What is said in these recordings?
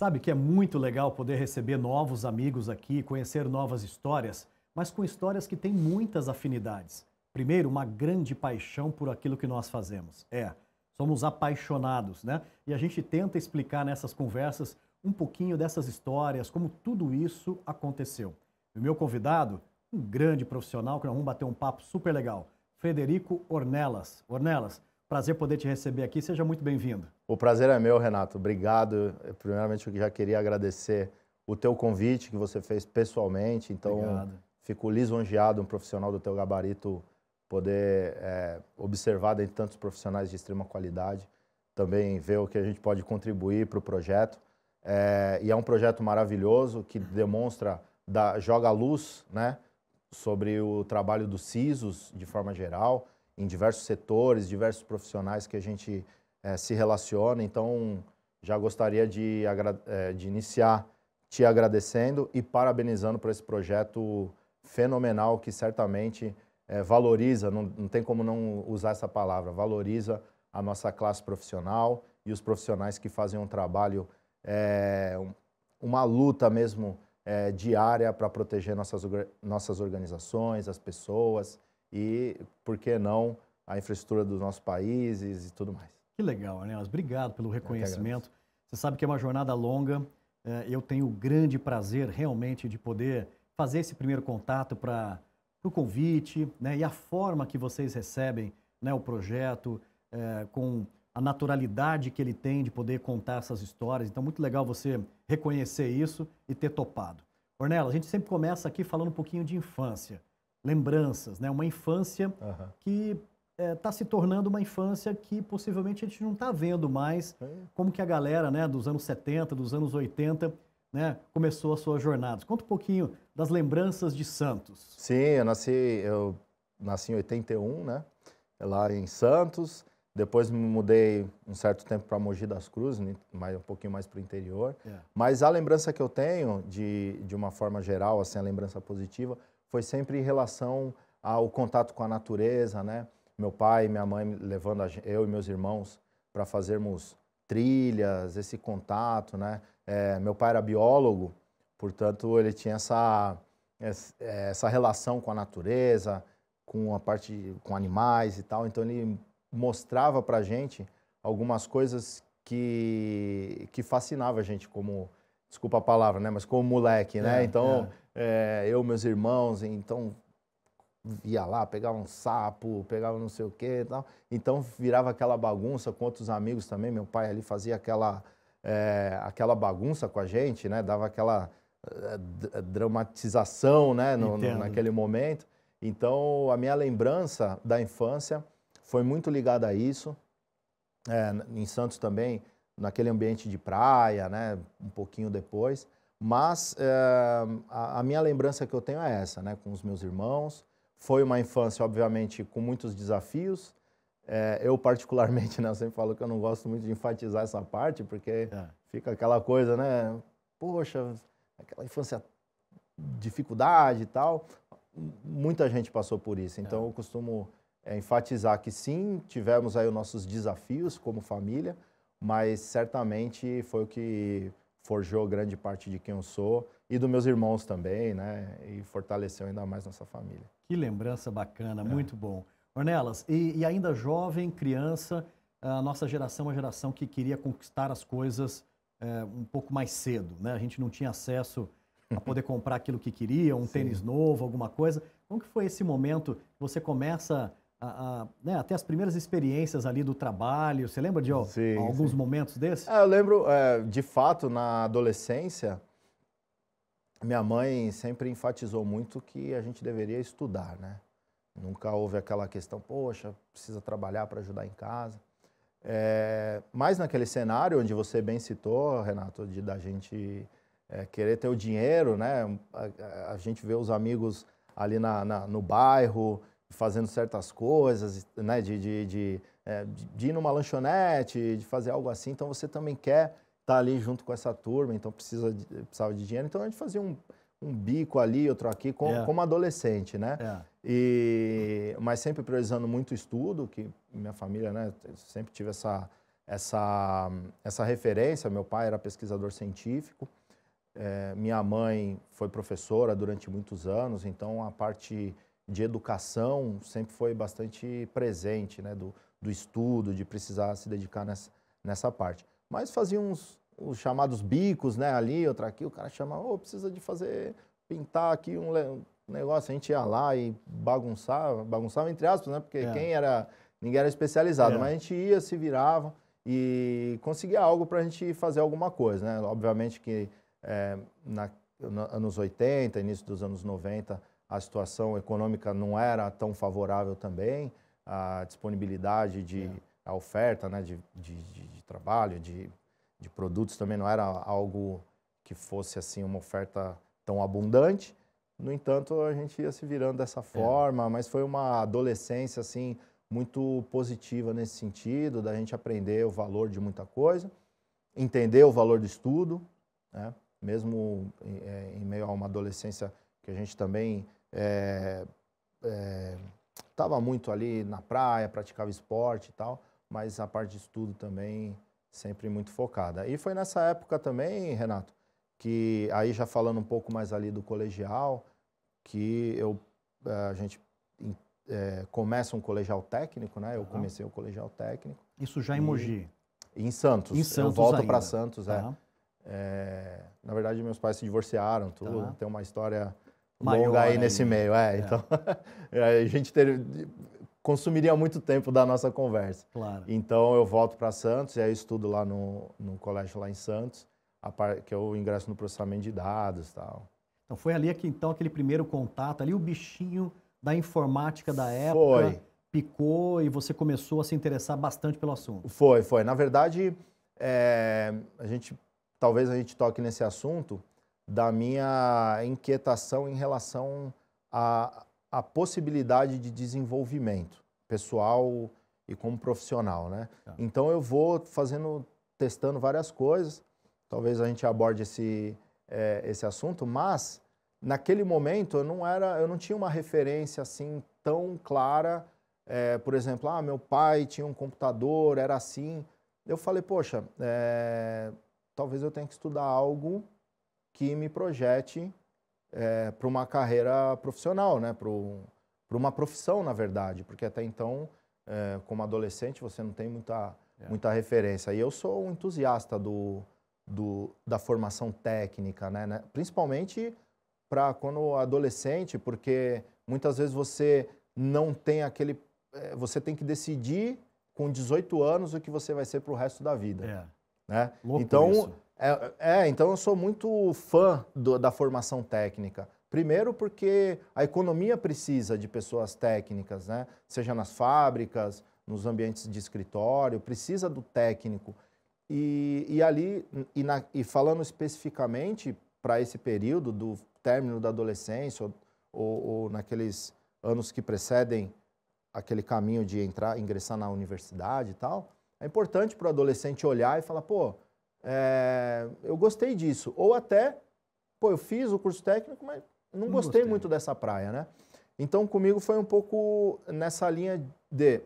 Sabe que é muito legal poder receber novos amigos aqui, conhecer novas histórias, mas com histórias que têm muitas afinidades. Primeiro, uma grande paixão por aquilo que nós fazemos. Somos apaixonados, né? E a gente tenta explicar nessas conversas um pouquinho dessas histórias, como tudo isso aconteceu. O meu convidado, um grande profissional, que nós vamos bater um papo super legal, Frederico Ornelas. Ornelas, prazer poder te receber aqui, seja muito bem-vindo. O prazer é meu, Renato. Obrigado. Primeiramente, eu já queria agradecer o teu convite que você fez pessoalmente. Então, Obrigado. fico lisonjeado, um profissional do teu gabarito, poder observar dentre tantos profissionais de extrema qualidade, também ver o que a gente pode contribuir para o projeto. E é um projeto maravilhoso que demonstra, joga a luz, né, sobre o trabalho dos CISOs de forma geral, em diversos setores, diversos profissionais que a gente se relaciona. Então, já gostaria de iniciar te agradecendo e parabenizando por esse projeto fenomenal que certamente valoriza, não tem como não usar essa palavra, valoriza a nossa classe profissional e os profissionais que fazem um trabalho, uma luta mesmo diária para proteger nossas organizações, as pessoas e, por que não, a infraestrutura dos nossos países e tudo mais. Que legal, Ornelas. Obrigado pelo reconhecimento. Você sabe que é uma jornada longa. Eu tenho o grande prazer realmente de poder fazer esse primeiro contato para o convite, né, e a forma que vocês recebem, né, o projeto, com a naturalidade que ele tem de poder contar essas histórias. Então, muito legal você reconhecer isso e ter topado. Ornelas, a gente sempre começa aqui falando um pouquinho de infância, lembranças, né? Uma infância que está se tornando uma infância que possivelmente a gente não está vendo mais como que a galera, né, dos anos 70, dos anos 80, né, começou as suas jornadas. Conta um pouquinho das lembranças de Santos. Sim, eu nasci em 81, né, lá em Santos. Depois me mudei um certo tempo para Mogi das Cruzes, um pouquinho mais para o interior. Mas a lembrança que eu tenho, de uma forma geral, assim, a lembrança positiva, foi sempre em relação ao contato com a natureza, né? Meu pai e minha mãe levando eu e meus irmãos para fazermos trilhas, esse contato, né? Meu pai era biólogo, portanto, ele tinha essa relação com a natureza, com a parte com animais e tal. Então, ele mostrava para a gente algumas coisas que fascinava a gente como, desculpa a palavra, né? Mas como moleque, né? Então, eu e meus irmãos, então ia lá, pegava um sapo, pegava não sei o que e tal. Então virava aquela bagunça com outros amigos também. Meu pai ali fazia aquela bagunça com a gente, né? Dava aquela dramatização, né? Naquele momento. Então a minha lembrança da infância foi muito ligada a isso. Em Santos também, naquele ambiente de praia, né? Um pouquinho depois. Mas a minha lembrança que eu tenho é essa, né? Com os meus irmãos. Foi uma infância, obviamente, com muitos desafios. Eu, particularmente, né, eu sempre falo que eu não gosto muito de enfatizar essa parte, porque fica aquela coisa, né? Poxa, aquela infância, dificuldade e tal. Muita gente passou por isso. Então, eu costumo enfatizar que, sim, tivemos aí os nossos desafios como família, mas certamente foi o que forjou grande parte de quem eu sou e dos meus irmãos também, né? E fortaleceu ainda mais nossa família. Que lembrança bacana, muito bom. Ornelas, e ainda jovem, criança, a nossa geração é uma geração que queria conquistar as coisas um pouco mais cedo, né? A gente não tinha acesso a poder comprar aquilo que queria, um tênis novo, alguma coisa. Como que foi esse momento que você começa a ter as primeiras experiências ali do trabalho? Você lembra de alguns momentos desses? Eu lembro, de fato, na adolescência, minha mãe sempre enfatizou muito que a gente deveria estudar, né? Nunca houve aquela questão, poxa, precisa trabalhar para ajudar em casa. Mas naquele cenário onde você bem citou, Renato, da gente querer ter o dinheiro, né? A gente vê os amigos ali no bairro fazendo certas coisas, né? De ir numa lanchonete, de fazer algo assim. Então você também quer estar ali junto com essa turma, então precisava de dinheiro. Então a gente fazia um bico ali, outro aqui, como adolescente, né? Mas sempre priorizando muito o estudo, que minha família, né, sempre tive essa referência. Meu pai era pesquisador científico, minha mãe foi professora durante muitos anos, então a parte de educação sempre foi bastante presente, né, do estudo, de precisar se dedicar nessa parte. Mas fazia os chamados bicos, né, ali, outra aqui, o cara chamava, precisa de pintar aqui um negócio, a gente ia lá e bagunçava entre aspas, né, porque ninguém era especializado, mas a gente ia, se virava e conseguia algo para a gente fazer alguma coisa, né, obviamente que anos 80, início dos anos 90, a situação econômica não era tão favorável também, a disponibilidade a oferta, né, de trabalho, de produtos também não era algo que fosse assim uma oferta tão abundante. No entanto, a gente ia se virando dessa forma, mas foi uma adolescência assim muito positiva nesse sentido, da gente aprender o valor de muita coisa, entender o valor do estudo, né? Mesmo em meio a uma adolescência que a gente também estava muito ali na praia, praticava esporte e tal, mas a parte de estudo também sempre muito focada. E foi nessa época também, Renato, que aí já falando um pouco mais ali do colegial, que a gente começa um colegial técnico, né? Eu comecei o colegial técnico. Isso já em Mogi? Em Santos. Em Santos eu volto para Santos, Tá. Na verdade, meus pais se divorciaram, tudo. Tá. Tem uma história maior longa aí nesse meio. Então, a gente consumiria muito tempo da nossa conversa. Claro. Então, eu volto para Santos e aí estudo lá no colégio lá em Santos, que eu ingresso no processamento de dados e tal. Então, foi ali que, então, aquele primeiro contato, ali o bichinho da informática da época picou e você começou a se interessar bastante pelo assunto. Foi. Na verdade, talvez a gente toque nesse assunto da minha inquietação em relação à possibilidade de desenvolvimento pessoal e como profissional, né? Tá. Então eu vou testando várias coisas, talvez a gente aborde esse assunto, mas naquele momento eu não tinha uma referência assim tão clara, por exemplo, meu pai tinha um computador, era assim. Eu falei, poxa, talvez eu tenha que estudar algo que me projete para uma carreira profissional, né? Para uma profissão, na verdade, porque até então, como adolescente, você não tem muita referência. E eu sou um entusiasta da formação técnica, né? Principalmente para quando adolescente, porque muitas vezes você não tem você tem que decidir com 18 anos o que você vai ser para o resto da vida. Né? Então, isso. Então eu sou muito fã da formação técnica. Primeiro porque a economia precisa de pessoas técnicas, né? Seja nas fábricas, nos ambientes de escritório, precisa do técnico. E falando especificamente para esse período do término da adolescência ou naqueles anos que precedem aquele caminho de ingressar na universidade e tal, é importante para o adolescente olhar e falar, pô, eu gostei disso. Ou até, pô, eu fiz o curso técnico, mas não gostei muito dessa praia, né? Então, comigo foi um pouco nessa linha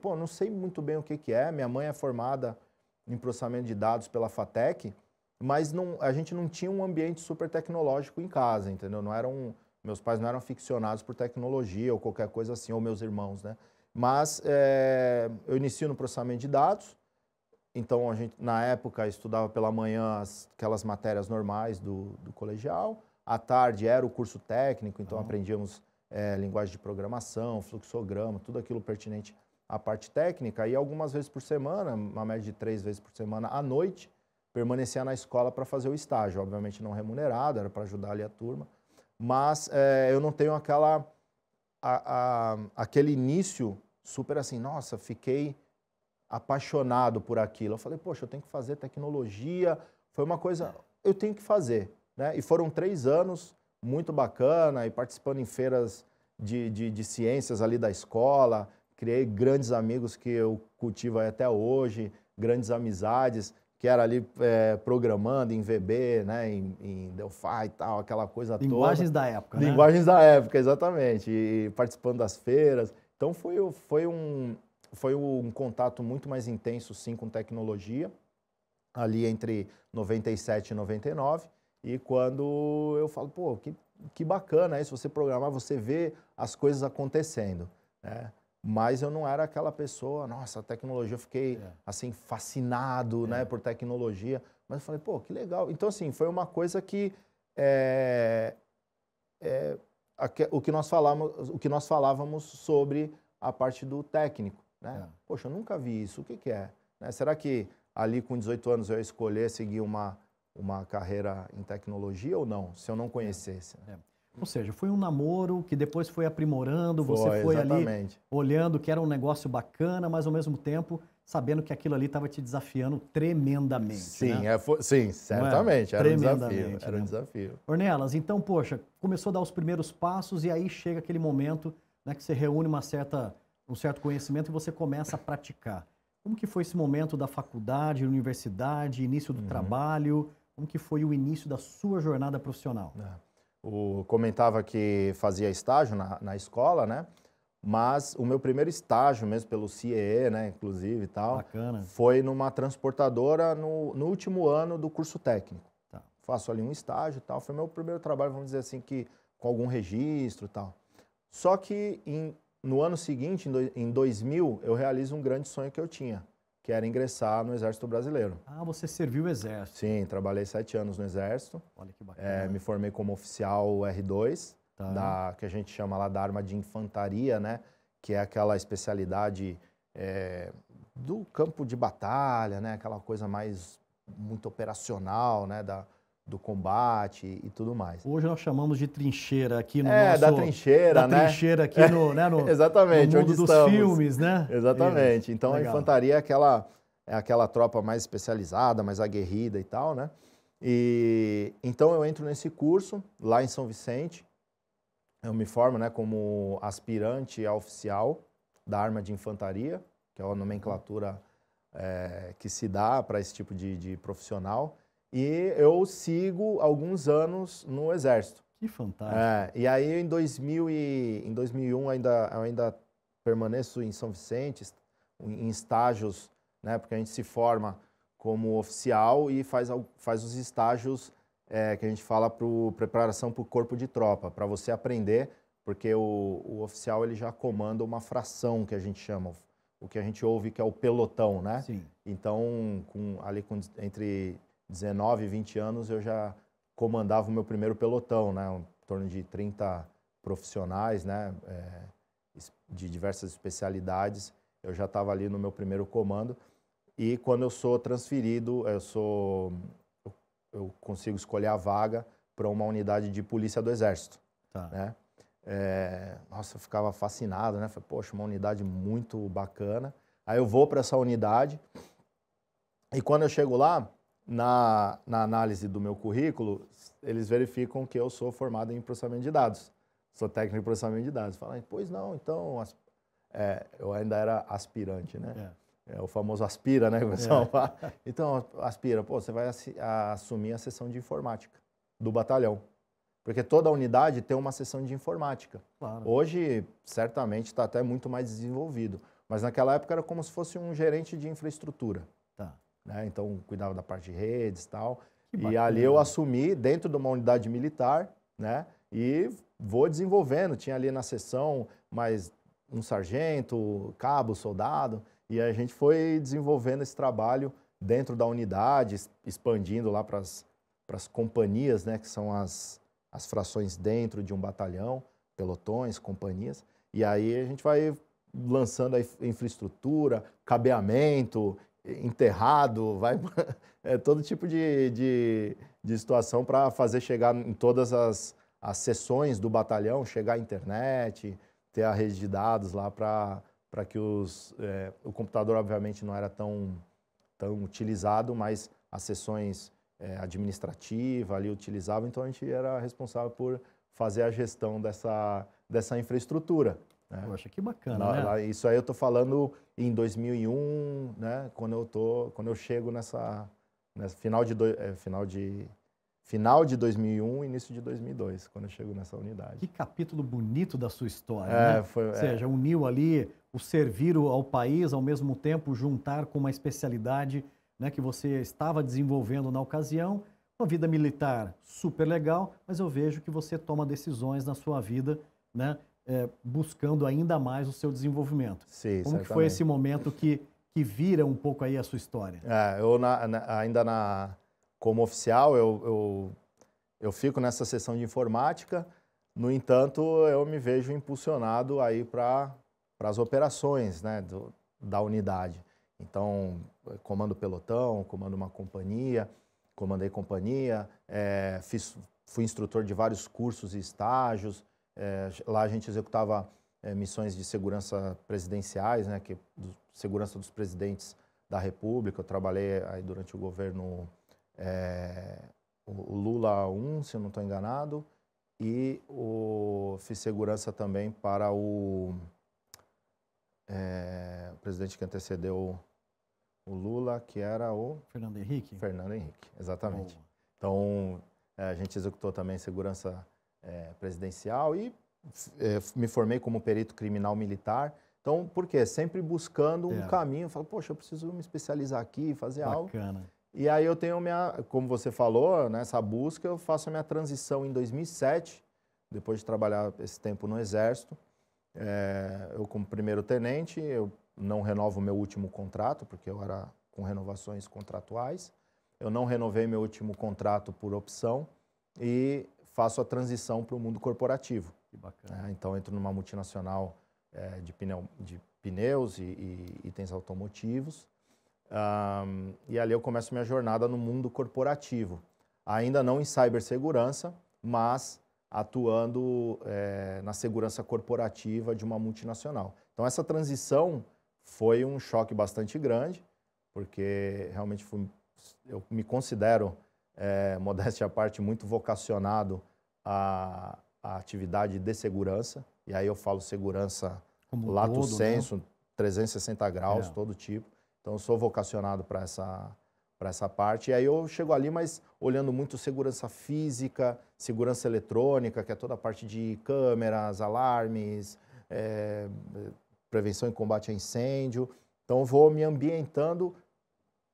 pô, não sei muito bem o que é, minha mãe é formada em processamento de dados pela FATEC, mas a gente não tinha um ambiente super tecnológico em casa, entendeu? Meus pais não eram aficionados por tecnologia ou qualquer coisa assim, ou meus irmãos, né? Mas eu inicio no processamento de dados, então a gente, na época, estudava pela manhã aquelas matérias normais do colegial, à tarde era o curso técnico, então aprendíamos linguagem de programação, fluxograma, tudo aquilo pertinente à parte técnica, e algumas vezes por semana, uma média de 3 vezes por semana, à noite, permanecia na escola para fazer o estágio, obviamente não remunerado, era para ajudar ali a turma, mas eu não tenho aquele início super assim, nossa, fiquei apaixonado por aquilo. Eu falei, poxa, eu tenho que fazer tecnologia, foi uma coisa, eu tenho que fazer, né? E foram 3 anos muito bacana, e participando em feiras de ciências ali da escola, criei grandes amigos que eu cultivo aí até hoje, grandes amizades, que era ali programando em VB, né, em Delphi e tal, aquela coisa toda. Linguagens da época, né? Linguagens da época, exatamente, e participando das feiras. Então foi foi um contato muito mais intenso, sim, com tecnologia, ali entre 97 e 99, e quando eu falo, pô, que bacana isso, você programar, você vê as coisas acontecendo, né? Mas eu não era aquela pessoa, nossa, a tecnologia, eu fiquei, assim, fascinado, né, por tecnologia, mas eu falei, pô, que legal. Então, assim, foi uma coisa que o que nós falávamos sobre a parte do técnico, né? Poxa, eu nunca vi isso, o que é? Né? Será que ali com 18 anos eu ia escolher seguir uma carreira em tecnologia ou não, se eu não conhecesse? Ou seja, foi um namoro que depois foi aprimorando, você foi exatamente. Ali olhando que era um negócio bacana, mas ao mesmo tempo sabendo que aquilo ali estava te desafiando tremendamente. Sim, né? Sim, certamente, era um desafio. Era um desafio. Ornelas, então, poxa, começou a dar os primeiros passos e aí chega aquele momento, né, que você reúne um certo conhecimento e você começa a praticar. Como que foi esse momento da faculdade, universidade, início do trabalho? Como que foi o início da sua jornada profissional? Comentava que fazia estágio na escola, né? Mas o meu primeiro estágio, mesmo pelo CIEE, né, inclusive e tal, foi numa transportadora no último ano do curso técnico. Faço ali um estágio e tal, foi meu primeiro trabalho, vamos dizer assim, que com algum registro e tal. Só que no ano seguinte, em 2000, eu realizo um grande sonho que eu tinha, que era ingressar no Exército Brasileiro. Ah, você serviu o Exército. Sim, trabalhei 7 anos no Exército. Olha que bacana. Me formei como oficial R2, que a gente chama lá da arma de infantaria, né? Que é aquela especialidade do campo de batalha, né? Aquela coisa mais muito operacional, né? Do combate e tudo mais. Hoje nós chamamos de trincheira aqui no nosso... da trincheira, né? Da trincheira aqui no exatamente, no mundo onde dos estamos. Filmes, né? Exatamente. Então, legal. A infantaria é aquela tropa mais especializada, mais aguerrida e tal, né? Então, eu entro nesse curso lá em São Vicente. Eu me formo, né, como aspirante a oficial da arma de infantaria, que é a nomenclatura que se dá para esse tipo de profissional. E eu sigo alguns anos no Exército. Que fantástico. E aí, em 2001, eu ainda permaneço em São Vicente, em estágios, né, porque a gente se forma como oficial e faz os estágios que a gente fala para preparação para o corpo de tropa, para você aprender, porque o oficial ele já comanda uma fração que a gente chama, o que a gente ouve que é o pelotão, né? Sim. Então, entre 19 e 20 anos, eu já comandava o meu primeiro pelotão, né? Em torno de 30 profissionais, né? De diversas especialidades. Eu já estava ali no meu primeiro comando. E quando eu sou transferido, eu consigo escolher a vaga para uma unidade de polícia do Exército. Né? Nossa, eu ficava fascinado, né? Falei, poxa, uma unidade muito bacana. Aí eu vou para essa unidade e quando eu chego lá, na análise do meu currículo, eles verificam que eu sou formado em processamento de dados. Sou técnico em processamento de dados. Falam, pois não, então... eu ainda era aspirante, né? O famoso aspira, né? Então, aspira, pô, você vai assumir a seção de informática do batalhão. Porque toda unidade tem uma seção de informática. Claro. Hoje, certamente, está até muito mais desenvolvido. Mas naquela época era como se fosse um gerente de infraestrutura. Né? Então, cuidava da parte de redes e tal. E ali eu assumi dentro de uma unidade militar, né? E vou desenvolvendo. Tinha ali na seção mais um sargento, cabo, soldado. E a gente foi desenvolvendo esse trabalho dentro da unidade, expandindo lá para as companhias, né? Que são as frações dentro de um batalhão, pelotões, companhias. E aí a gente vai lançando a infraestrutura, cabeamento, enterrado, todo tipo de situação para fazer chegar em todas as seções do batalhão, chegar à internet, ter a rede de dados lá para que o computador, obviamente, não era tão utilizado, mas as sessões administrativas ali utilizavam, então a gente era responsável por fazer a gestão dessa infraestrutura. Né? Poxa, que bacana, né? Isso aí eu estou falando em 2001, né? Quando eu chego nessa final de final de 2001, início de 2002, quando eu chego nessa unidade. Que capítulo bonito da sua história, né? Ou seja, uniu ali o servir ao país, ao mesmo tempo juntar com uma especialidade, né, que você estava desenvolvendo na ocasião, uma vida militar super legal, mas eu vejo que você toma decisões na sua vida, né, buscando ainda mais o seu desenvolvimento. Sim, como que foi esse momento que vira um pouco aí a sua história? Eu como oficial, eu fico nessa seção de informática, no entanto, eu me vejo impulsionado aí para as operações, né, da unidade. Então, comando pelotão, comando uma companhia, comandei companhia, fui instrutor de vários cursos e estágios. Lá a gente executava missões de segurança presidenciais, né, segurança dos presidentes da República. Eu trabalhei aí durante o governo o Lula 1, se eu não estou enganado, e fiz segurança também para o presidente que antecedeu o Lula, que era o... Fernando Henrique? Fernando Henrique, exatamente. Bom. Então, a gente executou também segurança presidencial e me formei como perito criminal militar. Então, por quê? Sempre buscando um caminho. Falo, poxa, eu preciso me especializar aqui, fazer algo. Bacana. E aí eu tenho como você falou, nessa busca, eu faço a minha transição em 2007, depois de trabalhar esse tempo no Exército. Eu, como primeiro-tenente, eu não renovo o meu último contrato, porque eu era com renovações contratuais. Eu não renovei meu último contrato por opção e faço a transição para o mundo corporativo. Que bacana. Então, entro numa multinacional de pneus e itens automotivos. E ali eu começo minha jornada no mundo corporativo. Ainda não em cibersegurança, mas atuando na segurança corporativa de uma multinacional. Então, essa transição foi um choque bastante grande, porque realmente eu me considero, modéstia à parte, muito vocacionado à atividade de segurança. E aí eu falo segurança como lato sensu, né? 360 graus, todo tipo. Então, eu sou vocacionado para essa parte. E aí eu chego ali, mas olhando muito segurança física, segurança eletrônica, que é toda a parte de câmeras, alarmes, prevenção e combate a incêndio. Então, eu vou me ambientando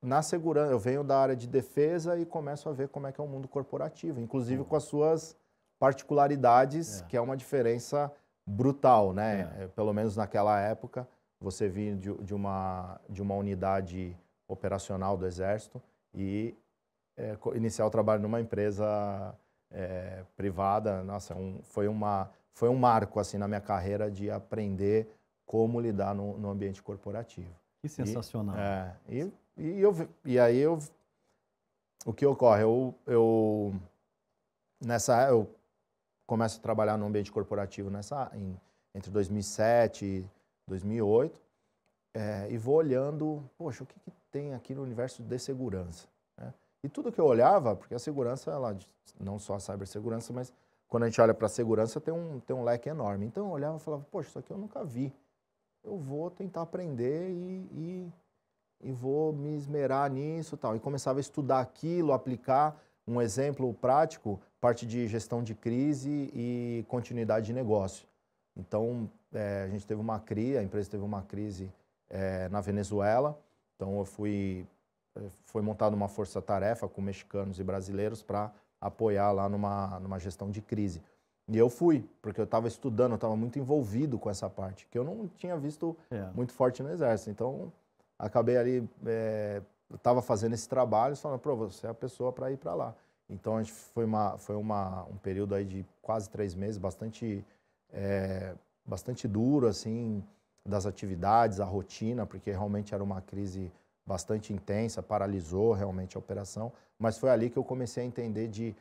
na segurança. Eu venho da área de defesa e começo a ver como é que é o mundo corporativo, inclusive com as suas particularidades, que é uma diferença brutal, né? Pelo menos naquela época, você vinha de uma unidade operacional do Exército e iniciar o trabalho numa empresa privada. Nossa, foi um marco assim, na minha carreira de aprender como lidar no ambiente corporativo. Que sensacional. E aí, o que ocorre? Eu começo a trabalhar no ambiente corporativo entre 2007 e 2008, e vou olhando, poxa, o que tem aqui no universo de segurança? Né? E tudo que eu olhava, porque a segurança, não só a cibersegurança, mas quando a gente olha para a segurança, tem um leque enorme. Então eu olhava e falava, poxa, isso aqui eu nunca vi. Eu vou tentar aprender e vou me esmerar nisso e tal. E começava a estudar aquilo, aplicar. Um exemplo prático, parte de gestão de crise e continuidade de negócio. Então, a gente teve uma crise, a empresa teve uma crise na Venezuela. Então, foi montada uma força-tarefa com mexicanos e brasileiros para apoiar lá numa gestão de crise. E eu fui, porque eu estava estudando, eu estava muito envolvido com essa parte, que eu não tinha visto muito forte no Exército. Então, acabei ali, eu estava fazendo esse trabalho, falando, pô, você é a pessoa para ir para lá. Então, a gente foi um período aí de quase 3 meses, bastante duro, assim, das atividades, a rotina, porque realmente era uma crise bastante intensa, paralisou realmente a operação, mas foi ali que eu comecei a entender de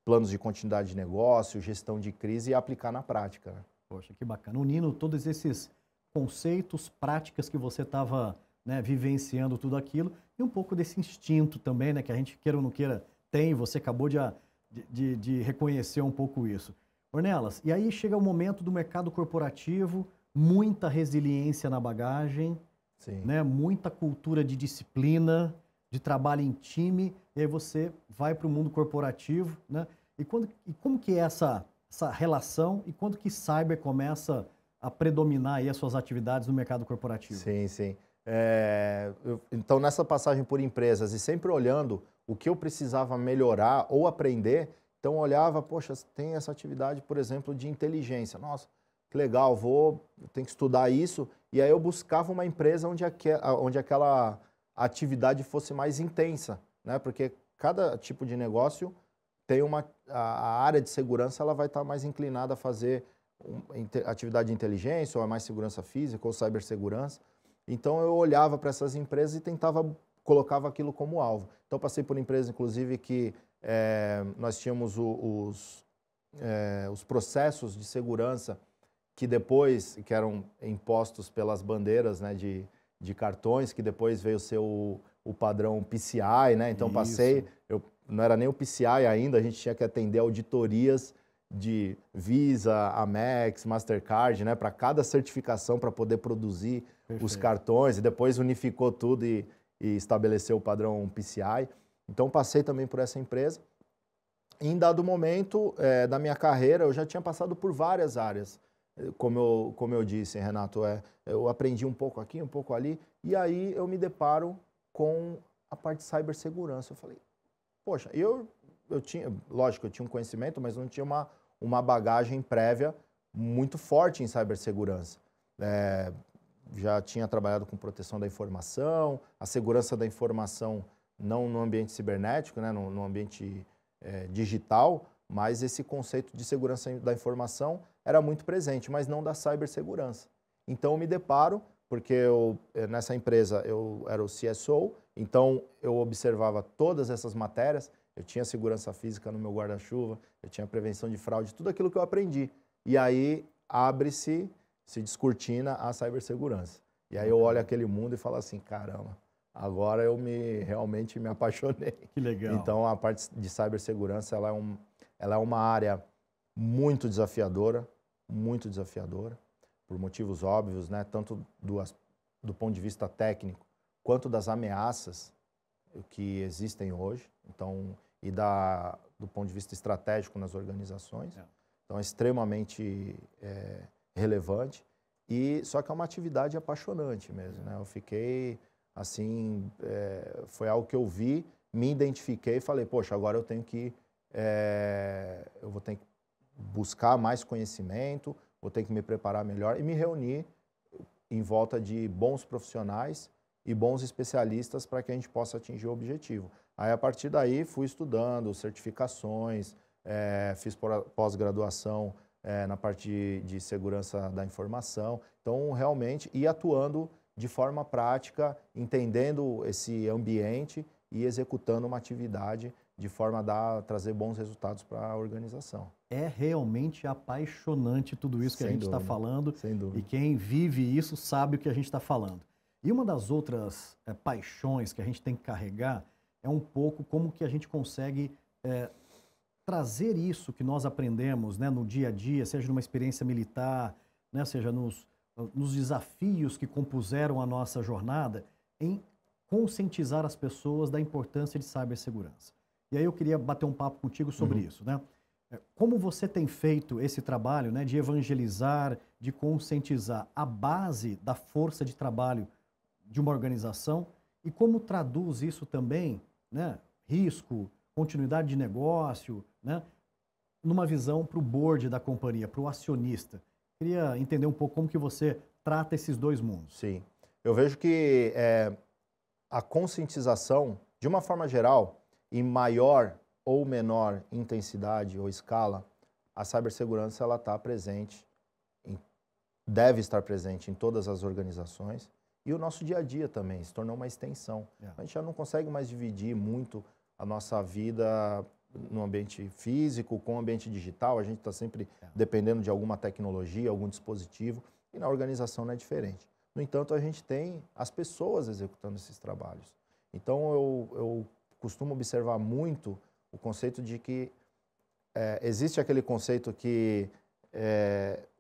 planos de continuidade de negócio, gestão de crise e aplicar na prática. Né? Poxa, que bacana. Unindo todos esses conceitos, práticas que você estava, né, vivenciando tudo aquilo e um pouco desse instinto também, né, que a gente, queira ou não queira, tem, você acabou de reconhecer um pouco isso. Ornelas, e aí chega o momento do mercado corporativo, muita resiliência na bagagem, né, muita cultura de disciplina, de trabalho em time, e aí você vai para o mundo corporativo, né? E como que é essa relação e quando que cyber começa a predominar aí as suas atividades no mercado corporativo? Sim, sim. Então, nessa passagem por empresas e sempre olhando o que eu precisava melhorar ou aprender, então eu olhava, poxa, tem essa atividade, por exemplo, de inteligência. Nossa, que legal, eu tenho que estudar isso. E aí eu buscava uma empresa onde aquela atividade fosse mais intensa, né? Porque cada tipo de negócio tem a área de segurança, ela vai estar mais inclinada a fazer atividade de inteligência, ou mais segurança física, ou cibersegurança. Então eu olhava para essas empresas e colocava aquilo como alvo. Então passei por empresas, inclusive, que nós tínhamos os processos de segurança que eram impostos pelas bandeiras, né, de cartões, que depois veio ser o padrão PCI, né? Então não era nem o PCI ainda, a gente tinha que atender auditorias de Visa, Amex, Mastercard, né, para cada certificação para poder produzir os cartões, e depois unificou tudo e estabeleceu o padrão PCI. Então passei também por essa empresa. E, em dado momento da minha carreira, eu já tinha passado por várias áreas. Como eu disse, Renato, eu aprendi um pouco aqui, um pouco ali, e aí eu me deparo com a parte de cibersegurança. Eu falei, poxa, eu tinha, lógico, eu tinha um conhecimento, mas não tinha uma bagagem prévia muito forte em cibersegurança. Já tinha trabalhado com proteção da informação, a segurança da informação não no ambiente cibernético, né, no ambiente digital, mas esse conceito de segurança da informação era muito presente, mas não da cibersegurança. Então eu me deparo, porque nessa empresa eu era o CSO, então eu observava todas essas matérias, eu tinha segurança física no meu guarda-chuva, eu tinha prevenção de fraude, tudo aquilo que eu aprendi. E aí se descortina a cibersegurança. E aí eu olho aquele mundo e falo assim, caramba, agora eu realmente me apaixonei. Que legal. Então a parte de cibersegurança, ela é uma área muito desafiadora, por motivos óbvios, né? Tanto do ponto de vista técnico, quanto das ameaças que existem hoje, então, e do ponto de vista estratégico nas organizações. Então, é extremamente relevante, só que é uma atividade apaixonante mesmo, né? Eu fiquei, assim, foi algo que eu vi, me identifiquei e falei, poxa, agora eu vou ter que buscar mais conhecimento, vou ter que me preparar melhor e me reunir em volta de bons profissionais e bons especialistas para que a gente possa atingir o objetivo. Aí, a partir daí, fui estudando certificações, fiz pós-graduação na parte de segurança da informação. Então, realmente, e atuando de forma prática, entendendo esse ambiente e executando uma atividade de forma a trazer bons resultados para a organização. É realmente apaixonante tudo isso que a gente está falando. Sem dúvida. E quem vive isso sabe o que a gente está falando. E uma das outras paixões que a gente tem que carregar é um pouco como que a gente consegue trazer isso que nós aprendemos, né, no dia a dia, seja numa experiência militar, né, seja nos desafios que compuseram a nossa jornada, em conscientizar as pessoas da importância de cibersegurança. E aí eu queria bater um papo contigo sobre isso, né? Como você tem feito esse trabalho, né, de evangelizar, de conscientizar a base da força de trabalho de uma organização e como traduz isso também, né, risco, continuidade de negócio, né, numa visão para o board da companhia, para o acionista. Queria entender um pouco como que você trata esses dois mundos. Sim. Eu vejo que a conscientização, de uma forma geral, em maior ou menor intensidade ou escala, a cibersegurança ela está presente, deve estar presente em todas as organizações e o nosso dia a dia também, se tornou uma extensão. A gente já não consegue mais dividir muito a nossa vida no ambiente físico com o ambiente digital, a gente está sempre dependendo de alguma tecnologia, algum dispositivo, e na organização não é diferente. No entanto, a gente tem as pessoas executando esses trabalhos. Então, eu costumo observar muito o conceito de que existe aquele conceito que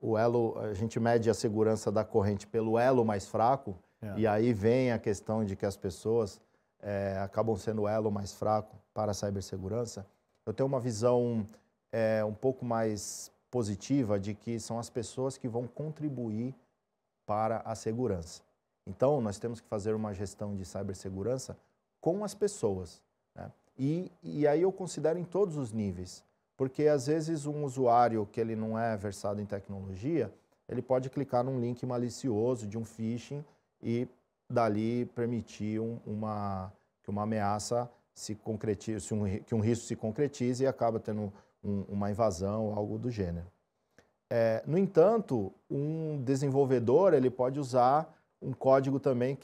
o elo, a gente mede a segurança da corrente pelo elo mais fraco, e aí vem a questão de que as pessoas acabam sendo o elo mais fraco para a cibersegurança, eu tenho uma visão um pouco mais positiva de que são as pessoas que vão contribuir para a segurança. Então, nós temos que fazer uma gestão de cibersegurança com as pessoas, né? E aí eu considero em todos os níveis, porque às vezes um usuário que ele não é versado em tecnologia, ele pode clicar num link malicioso de um phishing e dali permitir que uma ameaça se concretize, que um risco se concretize e acaba tendo uma invasão, algo do gênero. No entanto, um desenvolvedor ele pode usar um código também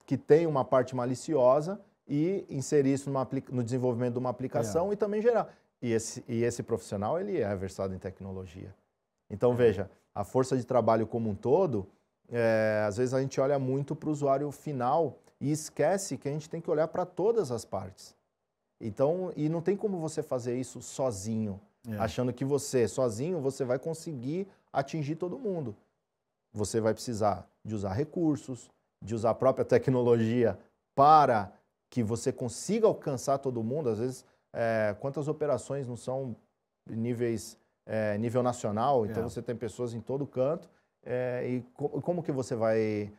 que tem uma parte maliciosa e inserir isso no desenvolvimento de uma aplicação e também gerar. E esse profissional ele é versado em tecnologia. Então, veja, a força de trabalho como um todo, às vezes a gente olha muito para o usuário final e esquece que a gente tem que olhar para todas as partes. Então, e não tem como você fazer isso sozinho, achando que você, sozinho, você vai conseguir atingir todo mundo. Você vai precisar de usar recursos, de usar a própria tecnologia para que você consiga alcançar todo mundo. Às vezes, quantas operações não são nível nacional, então você tem pessoas em todo canto, e como que você vai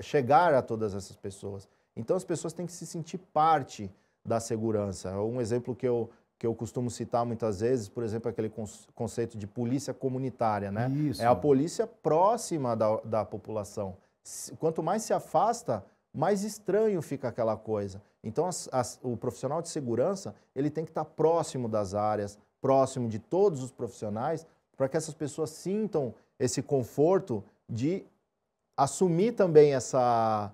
chegar a todas essas pessoas? Então, as pessoas têm que se sentir parte da segurança. Um exemplo que eu costumo citar muitas vezes, por exemplo, aquele conceito de polícia comunitária, né? Isso. É a polícia próxima da população. Quanto mais se afasta, mais estranho fica aquela coisa. Então, o profissional de segurança, ele tem que estar próximo das áreas, próximo de todos os profissionais, para que essas pessoas sintam esse conforto de assumir também essa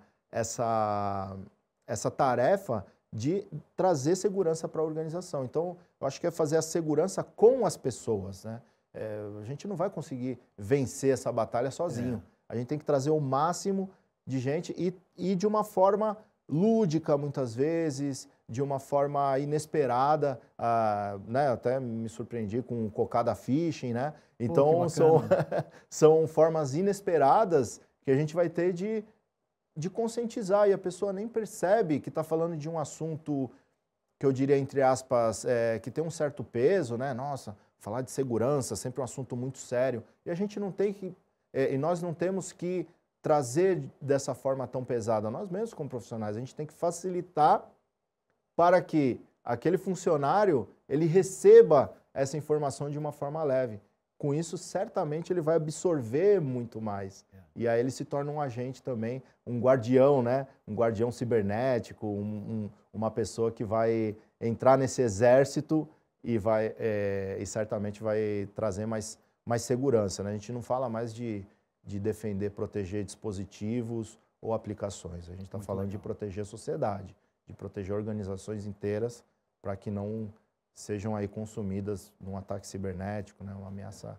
tarefa de trazer segurança para a organização. Então, eu acho que é fazer a segurança com as pessoas, né? A gente não vai conseguir vencer essa batalha sozinho. A gente tem que trazer o máximo de gente e de uma forma lúdica, muitas vezes, de uma forma inesperada, né? Até me surpreendi com o cocada phishing, né? Então, são formas inesperadas que a gente vai ter de conscientizar, e a pessoa nem percebe que está falando de um assunto que eu diria, entre aspas, que tem um certo peso, né? Nossa, falar de segurança, sempre um assunto muito sério. E a gente não tem que, e nós não temos que trazer dessa forma tão pesada. Nós mesmos, como profissionais, a gente tem que facilitar para que aquele funcionário, ele receba essa informação de uma forma leve. Com isso, certamente, ele vai absorver muito mais. E aí ele se torna um agente também, um guardião, né? Um guardião cibernético, uma pessoa que vai entrar nesse exército e certamente vai trazer mais segurança, né? A gente não fala mais de defender, proteger dispositivos ou aplicações. A gente está falando de proteger a sociedade, de proteger organizações inteiras para que não sejam aí consumidas num ataque cibernético, né? Uma ameaça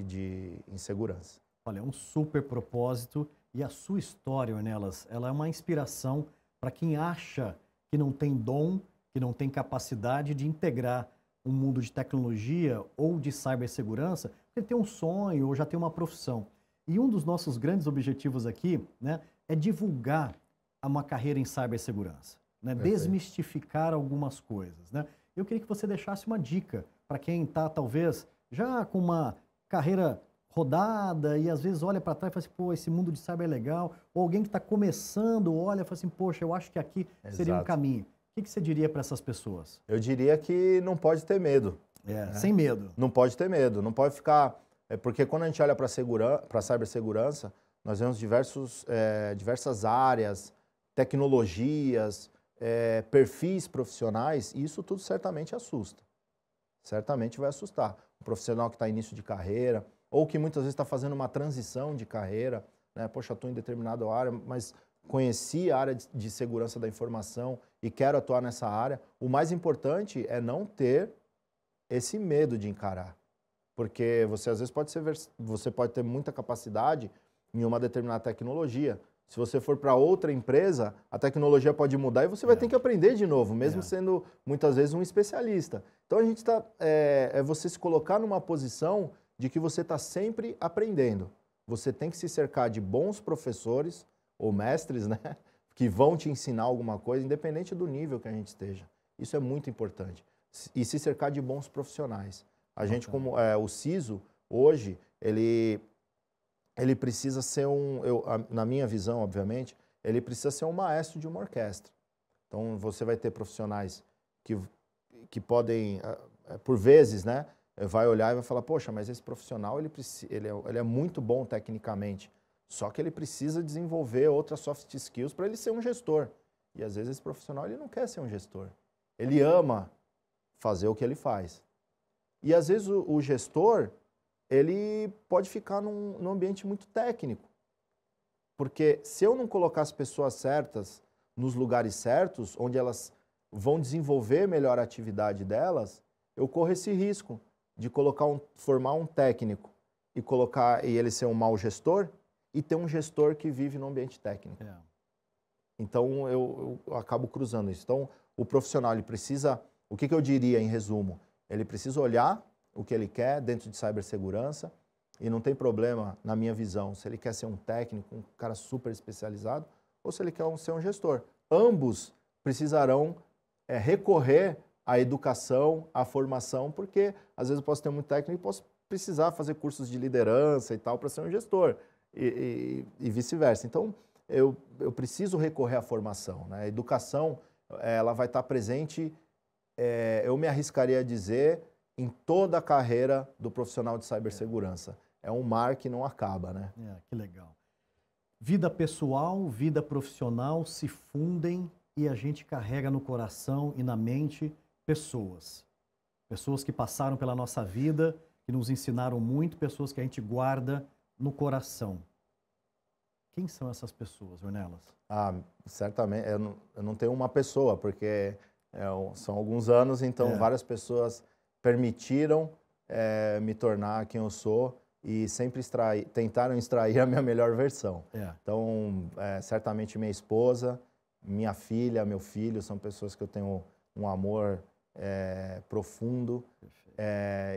de insegurança. Olha, é um super propósito e a sua história, Ornelas, ela é uma inspiração para quem acha que não tem dom, que não tem capacidade de integrar um mundo de tecnologia ou de cibersegurança, porque tem um sonho ou já tem uma profissão. E um dos nossos grandes objetivos aqui, né, é divulgar uma carreira em cibersegurança, né, desmistificar algumas coisas, né? Eu queria que você deixasse uma dica para quem está, talvez, já com uma carreira rodada e às vezes olha para trás e fala assim, pô, esse mundo de cyber é legal. Ou alguém que está começando olha e fala assim, poxa, eu acho que aqui seria um caminho. O que você diria para essas pessoas? Eu diria que não pode ter medo. Né? Sem medo. Não pode ter medo, não pode ficar... porque quando a gente olha para a cibersegurança, nós vemos diversas áreas, tecnologias, perfis profissionais, e isso tudo certamente assusta. Certamente vai assustar. O profissional que está em início de carreira, ou que muitas vezes está fazendo uma transição de carreira, né? Poxa, estou em determinada área, mas conheci a área de segurança da informação e quero atuar nessa área. O mais importante é não ter esse medo de encarar. Porque você, às vezes, você pode ter muita capacidade em uma determinada tecnologia. Se você for para outra empresa, a tecnologia pode mudar e você vai ter que aprender de novo, mesmo sendo, muitas vezes, um especialista. Então, a gente está... é você se colocar numa posição de que você está sempre aprendendo. Você tem que se cercar de bons professores ou mestres, né? que vão te ensinar alguma coisa, independente do nível que a gente esteja. Isso é muito importante. E se cercar de bons profissionais. A gente, como o CISO, hoje, ele precisa ser na minha visão, obviamente, ele precisa ser um maestro de uma orquestra. Então, você vai ter profissionais que podem, por vezes, né, vai olhar e vai falar, poxa, mas esse profissional, ele é muito bom tecnicamente, só que ele precisa desenvolver outras soft skills para ele ser um gestor. E, às vezes, esse profissional ele não quer ser um gestor. Ele ama fazer o que ele faz. E, às vezes, o gestor, ele pode ficar num ambiente muito técnico. Porque se eu não colocar as pessoas certas nos lugares certos, onde elas vão desenvolver melhor a atividade delas, eu corro esse risco de formar um técnico e ele ser um mau gestor e ter um gestor que vive no ambiente técnico. Então, eu acabo cruzando isso. Então, o profissional, ele precisa, o que eu diria em resumo? Ele precisa olhar o que ele quer dentro de cibersegurança e não tem problema, na minha visão, se ele quer ser um técnico, um cara super especializado, ou se ele quer ser um gestor. Ambos precisarão recorrer à educação, à formação, porque às vezes eu posso ter muito técnico e posso precisar fazer cursos de liderança e tal para ser um gestor, e vice-versa. Então, eu preciso recorrer à formação, né? A educação, ela vai estar presente, eu me arriscaria a dizer, em toda a carreira do profissional de cibersegurança. É um mar que não acaba, né? Que legal. Vida pessoal, vida profissional se fundem e a gente carrega no coração e na mente pessoas. Pessoas que passaram pela nossa vida, que nos ensinaram muito, pessoas que a gente guarda no coração. Quem são essas pessoas, Ornelas? Certamente, eu não tenho uma pessoa, porque são alguns anos, então várias pessoas permitiram me tornar quem eu sou e sempre tentaram extrair a minha melhor versão. Então, certamente minha esposa, minha filha, meu filho, são pessoas que eu tenho um amor profundo.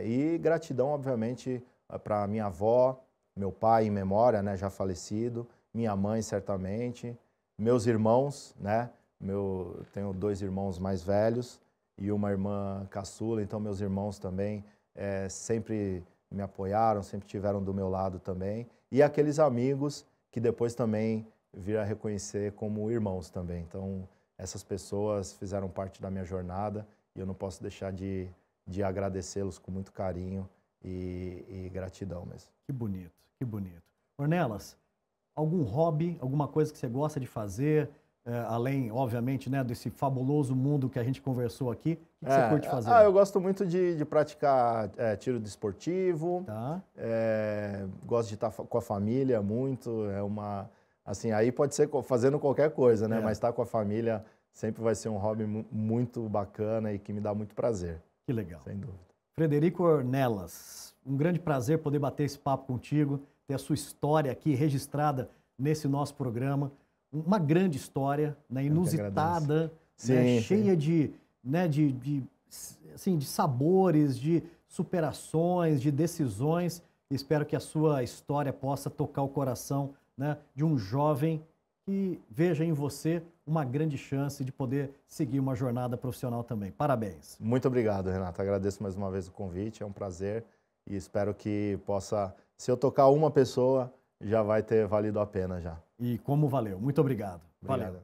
E gratidão, obviamente, para minha avó, meu pai em memória, né, já falecido, minha mãe, certamente, meus irmãos, né, tenho 2 irmãos mais velhos e uma irmã caçula, então meus irmãos também sempre me apoiaram, sempre estiveram do meu lado também. E aqueles amigos que depois também viram a reconhecer como irmãos também. Então, essas pessoas fizeram parte da minha jornada e eu não posso deixar de agradecê-los com muito carinho e gratidão mesmo. Que bonito, que bonito. Ornelas, algum hobby, alguma coisa que você gosta de fazer, além, obviamente, né, desse fabuloso mundo que a gente conversou aqui, o que você curte fazer? Eu gosto muito de praticar tiro desportivo, gosto de estar com a família muito, assim, aí pode ser fazendo qualquer coisa, né, mas estar com a família sempre vai ser um hobby muito bacana e que me dá muito prazer. Que legal. Sem dúvida. Frederico Ornelas, um grande prazer poder bater esse papo contigo, ter a sua história aqui registrada nesse nosso programa. Uma grande história, né, inusitada, né, cheia de sabores, de superações, de decisões. Espero que a sua história possa tocar o coração, né, de um jovem que veja em você uma grande chance de poder seguir uma jornada profissional também. Parabéns. Muito obrigado, Renato. Agradeço mais uma vez o convite, é um prazer e espero que possa, se eu tocar uma pessoa, já vai ter valido a pena já. E como valeu. Muito obrigado. Obrigado. Valeu.